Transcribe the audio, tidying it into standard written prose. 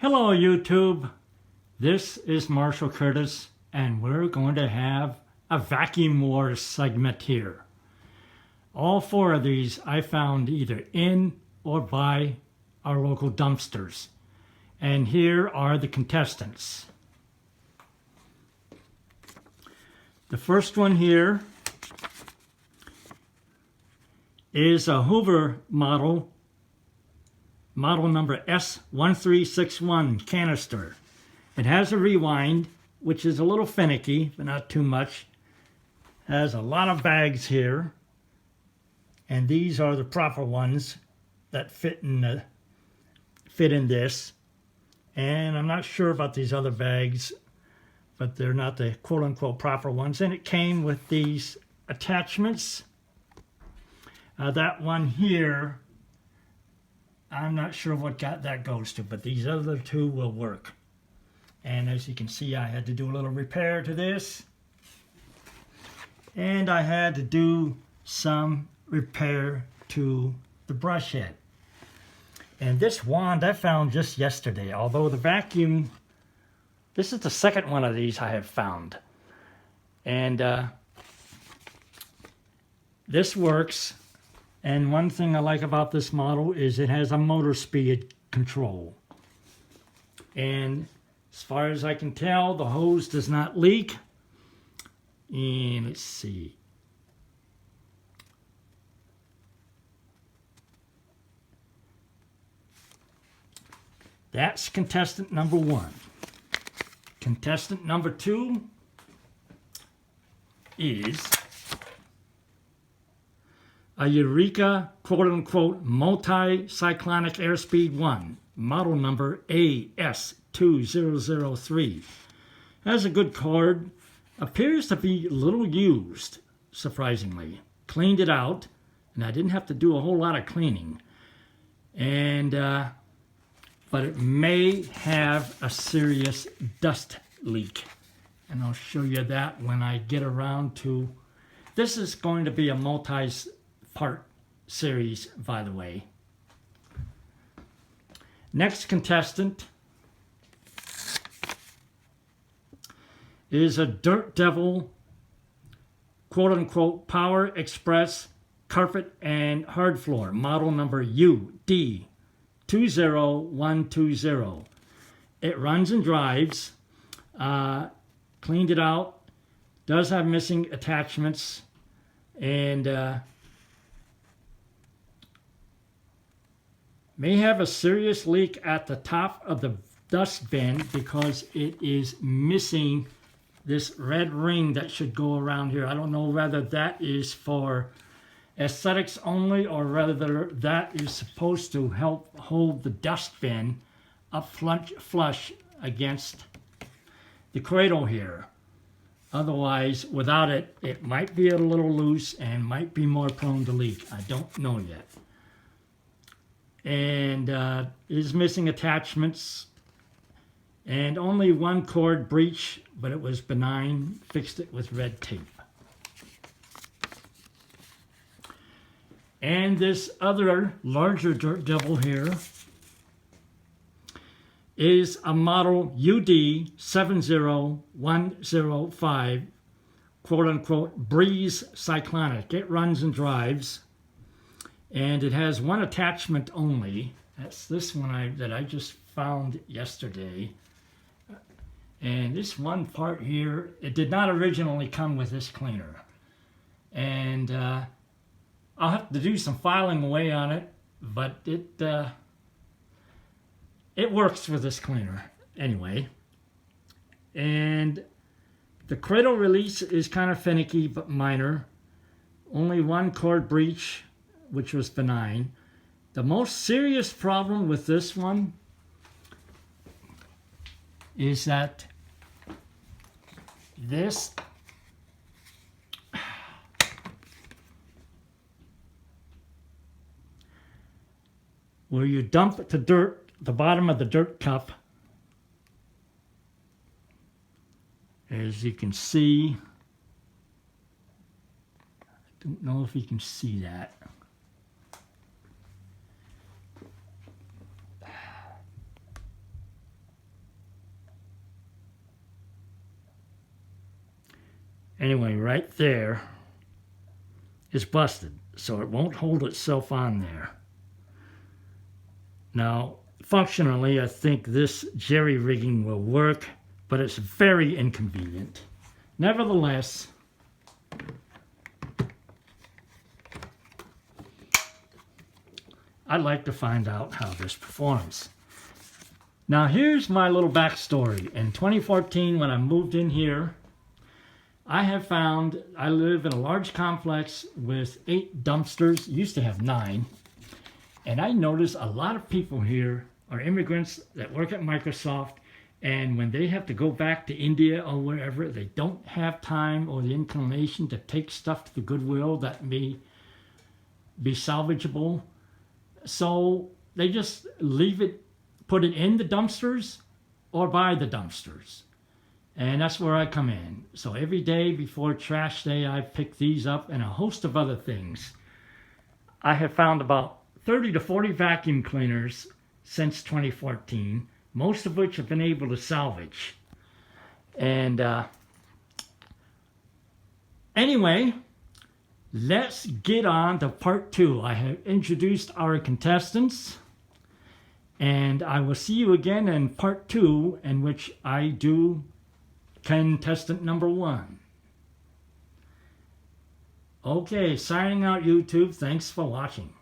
Hello YouTube, this is Marshall Curtis and we're going to have a vacuum wars segment here. All four of these I found either in or by our local dumpsters. And here are the contestants. The first one here is a Hoover model number S1361 canister. It has a rewind, which is a little finicky, but not too much. Has a lot of bags here, and these are the proper ones that fit in this. And I'm not sure about these other bags, but they're not the quote-unquote proper ones. And it came with these attachments. That one here, I'm not sure what that goes to, but these other two will work. And as you can see, I had to do a little repair to this. And I had to do some repair to the brush head. And this wand I found just yesterday, although the vacuum, this is the second one of these I have found. And this works. And one thing I like about this model is it has a motor speed control. And as far as I can tell, the hose does not leak. And let's see. That's contestant number one. Contestant number two is a Eureka quote-unquote multi-cyclonic airspeed 1, model number AS2003. Has a good cord, appears to be little used, surprisingly. Cleaned it out, and I didn't have to do a whole lot of cleaning. And, but it may have a serious dust leak. And I'll show you that when I get around to, this is going to be a multi-part series, by the way. Next contestant is a Dirt Devil quote-unquote Power Express carpet and hard floor, model number UD20120. It runs and drives. Cleaned it out. Does have missing attachments, and may have a serious leak at the top of the dust bin because it is missing this red ring that should go around here. I don't know whether that is for aesthetics only or whether that is supposed to help hold the dust bin up flush against the cradle here. Otherwise, without it, it might be a little loose and might be more prone to leak. I don't know yet. And is missing attachments, and only one cord breach, but it was benign. Fixed it with red tape. And this other larger Dirt Devil here is a model UD70105 quote-unquote Breeze Cyclonic. It runs and drives. And it has one attachment only. That's this one that I just found yesterday. And this one part here, it did not originally come with this cleaner. And I'll have to do some filing away on it, but it works with this cleaner anyway. And the cradle release is kind of finicky but minor. Only one cord breach, which was benign. The most serious problem with this one is that this where you dump the dirt, the bottom of the dirt cup, as you can see, I don't know if you can see that. Anyway, right there is busted, so it won't hold itself on there. Now, functionally, I think this jerry rigging will work, but it's very inconvenient. Nevertheless, I'd like to find out how this performs. Now, here's my little backstory. In 2014, when I moved in here, I live in a large complex with 8 dumpsters. Used to have 9. And I noticed a lot of people here are immigrants that work at Microsoft, and when they have to go back to India or wherever, they don't have time or the inclination to take stuff to the Goodwill that may be salvageable. So they just leave it, put it in the dumpsters or by the dumpsters. And that's where I come in. So every day before trash day, I pick these up and a host of other things. I have found about 30 to 40 vacuum cleaners since 2014, most of which have been able to salvage. And anyway, let's get on to part 2. I have introduced our contestants, and I will see you again in part 2, in which I do contestant number 1. Okay, signing out YouTube. Thanks for watching.